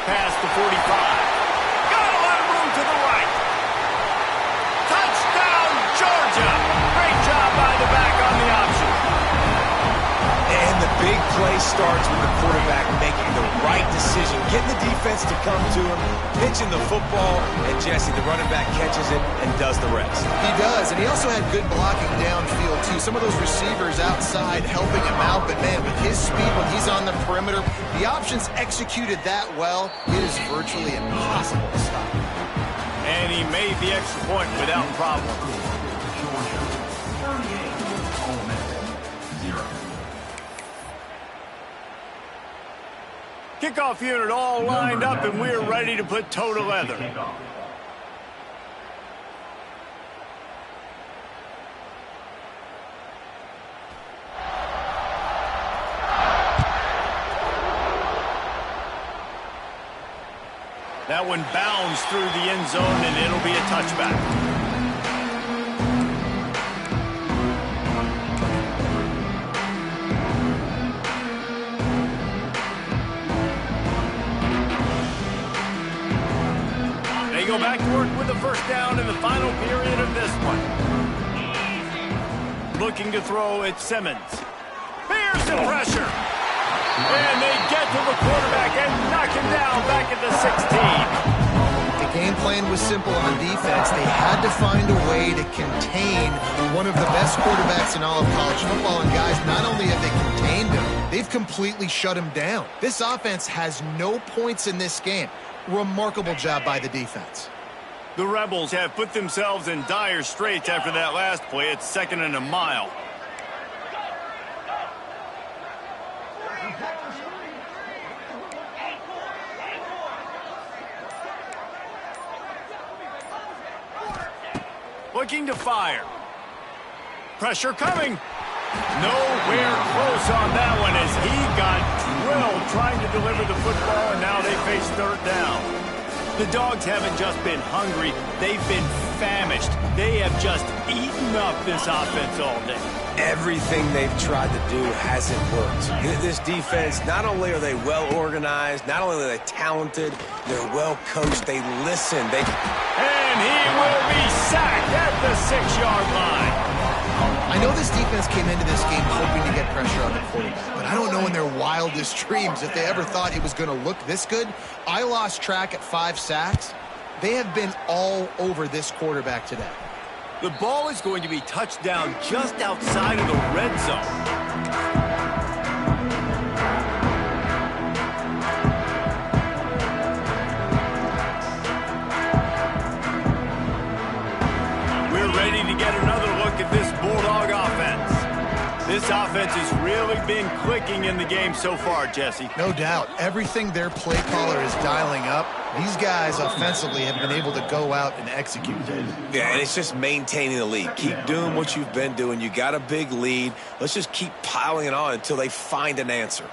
Past the 45. Got a lot of room to the right. Touchdown, Georgia. Great job by the back on the option. And the big play starts with the quarterback making the right decision, getting the defense to come to him, pitching the football, and Jesse, the running back, catches it and does the rest. He does, and he also had good blocking downfield, too. Some of those receivers outside helping him out, but, man, with his speed when he's on the perimeter, the options executed that well, it is virtually impossible to stop. And he made the extra point without problem. Georgia, 38. Ole Miss, 0. Kickoff unit all lined up, and we're ready to put toe to leather. Kickoff. That one bounds through the end zone, and it'll be a touchback. They go back to work with the first down in the final period of this one. Looking to throw at Simmons. Here's the pressure. And they get to the quarterback and knock him down back at the 16. The game plan was simple on defense. They had to find a way to contain one of the best quarterbacks in all of college football. And, guys, not only have they contained him, they've completely shut him down. This offense has no points in this game. Remarkable job by the defense. The Rebels have put themselves in dire straits after that last play. It's 2nd and a mile. Looking to fire. Pressure coming. Nowhere close on that one as he got drilled trying to deliver the football, and now they face third down. The Dogs haven't just been hungry, they've been famished. They have just eaten up this offense all day. Everything they've tried to do hasn't worked. This defense, not only are they well organized, not only are they talented, they're well coached, they listen. And he will be sacked at the 6-yard line. I know this defense came into this game hoping to get pressure on the quarterback, but I don't know in their wildest dreams if they ever thought it was going to look this good. I lost track at 5 sacks. They have been all over this quarterback today. The ball is going to be touched down just outside of the red zone. Ready to get another look at this Bulldog offense. This offense has really been clicking in the game so far, Jesse. No doubt. Everything their play caller is dialing up, these guys offensively have been able to go out and execute. Yeah, and it's just maintaining the lead. Keep doing what you've been doing. You got a big lead. Let's just keep piling it on until they find an answer.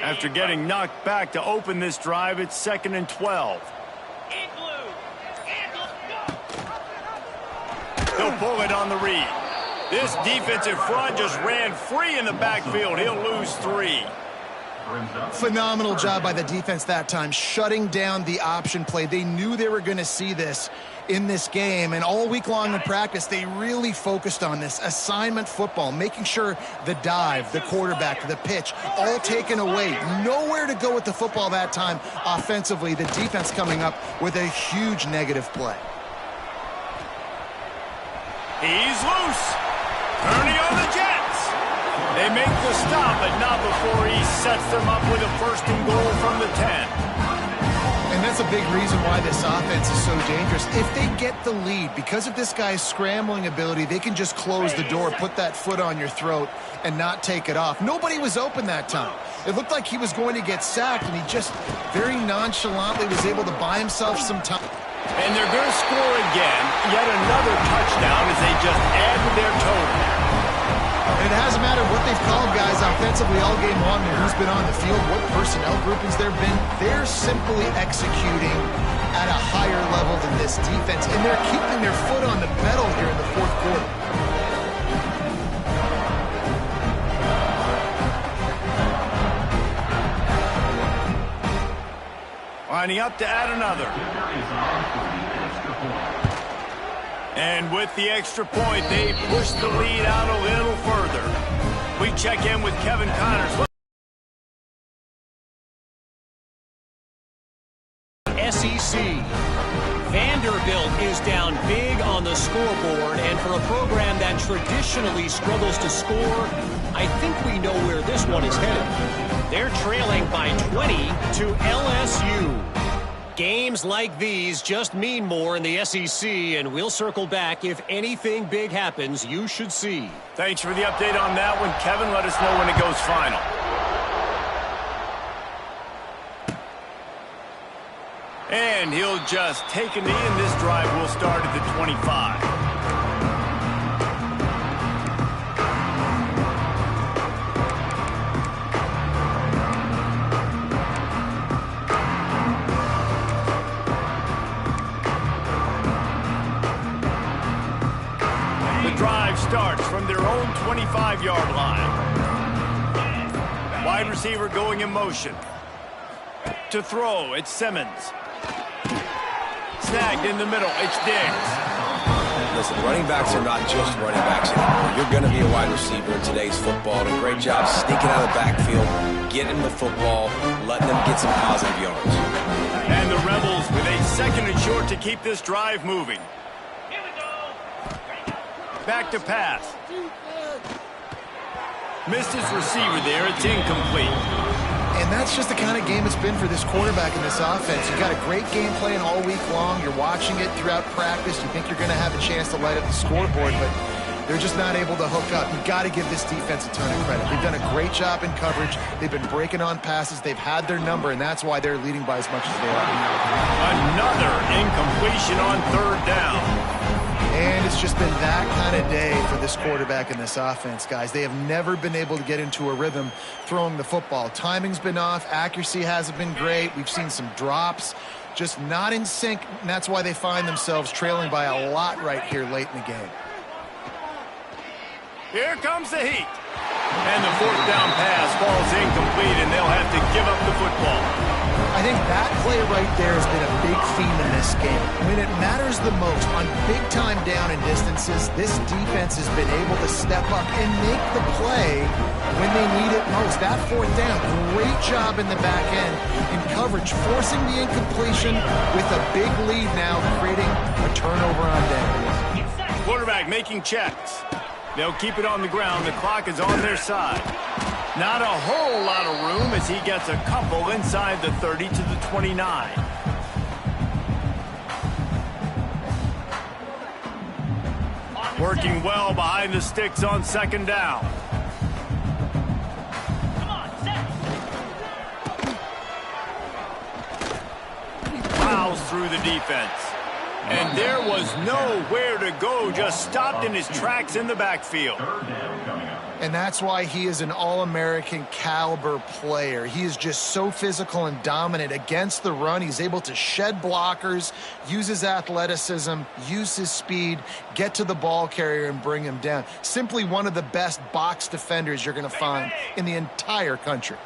After getting knocked back to open this drive, it's 2nd and 12. He'll pull it on the read. This defensive front just ran free in the backfield. He'll lose 3. Phenomenal job by the defense that time, shutting down the option play. They knew they were going to see this in this game, and all week long in practice, they really focused on this assignment football, making sure the dive, the quarterback, the pitch, all taken away. Nowhere to go with the football that time offensively. The defense coming up with a huge negative play. He's loose. Turning on the Jets. They make the stop, but not before he sets them up with a 1st and goal from the 10. And that's a big reason why this offense is so dangerous. If they get the lead, because of this guy's scrambling ability, they can just close the door, put that foot on your throat, and not take it off. Nobody was open that time. It looked like he was going to get sacked, and he just very nonchalantly was able to buy himself some time. And they're going to score again. Yet another touchdown as they just add to their total. And it hasn't mattered what they've called, guys, offensively all game long, and who's been on the field, what personnel groupings there have been. They're simply executing at a higher level than this defense, and they're keeping their foot on the pedal here in the fourth quarter. Lining up to add another. And with the extra point, they push the lead out a little further. We check in with Kevin Connors. SEC. Vanderbilt is down big on the scoreboard, and for a program that traditionally struggles to score, I think we know where this one is headed. They're trailing by 20 to LSU. Games like these just mean more in the SEC, and we'll circle back if anything big happens you should see. Thanks for the update on that one, Kevin. Let us know when it goes final. And he'll just take a knee, and this drive will start at the 25. Starts from their own 25-yard line. Wide receiver going in motion. To throw, it's Simmons. Snagged in the middle, it's Diggs. Listen, running backs are not just running backs anymore. You're going to be a wide receiver in today's football. And a great job sneaking out of the backfield, getting the football, letting them get some positive yards. And the Rebels with a second and short to keep this drive moving. Back to pass. Missed his receiver there. It's incomplete. And that's just the kind of game it's been for this quarterback in this offense. You've got a great game plan all week long. You're watching it throughout practice. You think you're going to have a chance to light up the scoreboard, but they're just not able to hook up. You've got to give this defense a ton of credit. They've done a great job in coverage. They've been breaking on passes. They've had their number, and that's why they're leading by as much as they are. Another incompletion on third down. And it's just been that kind of day for this quarterback in this offense, guys. They have never been able to get into a rhythm throwing the football. Timing's been off. Accuracy hasn't been great. We've seen some drops, just not in sync, and that's why they find themselves trailing by a lot right here late in the game. Here comes the heat. And the fourth down pass falls incomplete, and they'll have to give up the football. I think that play right there has been a big theme in this game. When it matters the most, on big-time down and distances, this defense has been able to step up and make the play when they need it most. That fourth down, great job in the back end in coverage, forcing the incompletion with a big lead now, creating a turnover on downs. Quarterback making checks. They'll keep it on the ground. The clock is on their side. Not a whole lot of room as he gets a couple inside the 30 to the 29. Working well behind the sticks on second down. Plows through the defense. And there was nowhere to go, just stopped in his tracks in the backfield. And that's why he is an All-American caliber player. He is just so physical and dominant against the run. He's able to shed blockers, use his athleticism, use his speed, get to the ball carrier and bring him down. Simply one of the best box defenders you're going to find in the entire country.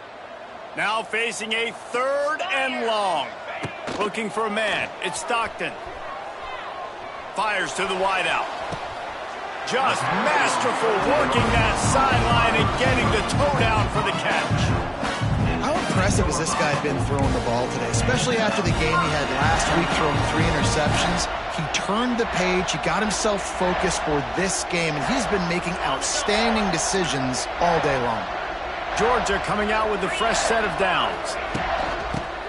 Now facing a third and long. Looking for a man. It's Stockton. Fires to the wideout. Just masterful working that sideline and getting the toe down for the catch. How impressive has this guy been throwing the ball today, especially after the game he had last week throwing 3 interceptions. He turned the page. He got himself focused for this game, and he's been making outstanding decisions all day long. Georgia coming out with a fresh set of downs.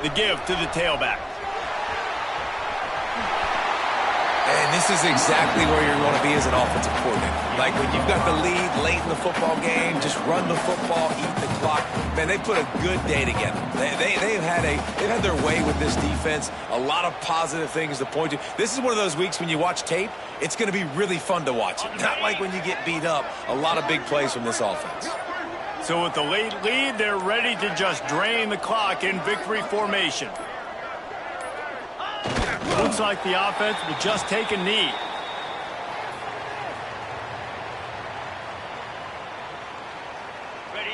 The give to the tailback. This is exactly where you want to be as an offensive coordinator. Like when you've got the lead late in the football game, just run the football, eat the clock. Man, they put a good day together. They've had their way with this defense. A lot of positive things to point to. This is one of those weeks when you watch tape, it's going to be really fun to watch it. Not like when you get beat up. A lot of big plays from this offense. So with the late lead, they're ready to just drain the clock in victory formation. Looks like the offense will just take a knee.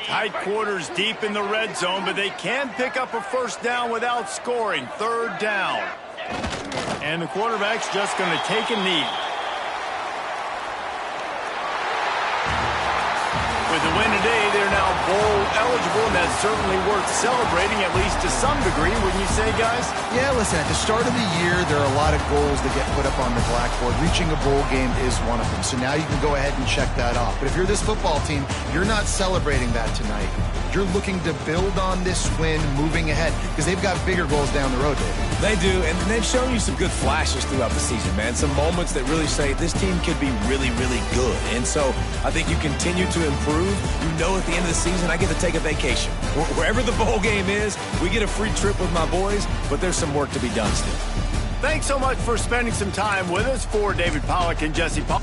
Tight quarters deep in the red zone, but they can pick up a first down without scoring. Third down. And the quarterback's just going to take a knee. With the win today, they're now bowl eligible, and that's certainly worth celebrating, at least to some degree, wouldn't you say, guys? Yeah, listen, at the start of the year, there are a lot of goals that get put up on the blackboard. Reaching a bowl game is one of them. So now you can go ahead and check that off. But if you're this football team, you're not celebrating that tonight. You're looking to build on this win moving ahead because they've got bigger goals down the road, David. They do, and they've shown you some good flashes throughout the season, man. Some moments that really say this team could be really, really good. And so I think you continue to improve. You know at the end of the season, I get to take a vacation. Wherever the bowl game is, we get a free trip with my boys, but there's some work to be done still. Thanks so much for spending some time with us. For David Pollack and Jesse Paul.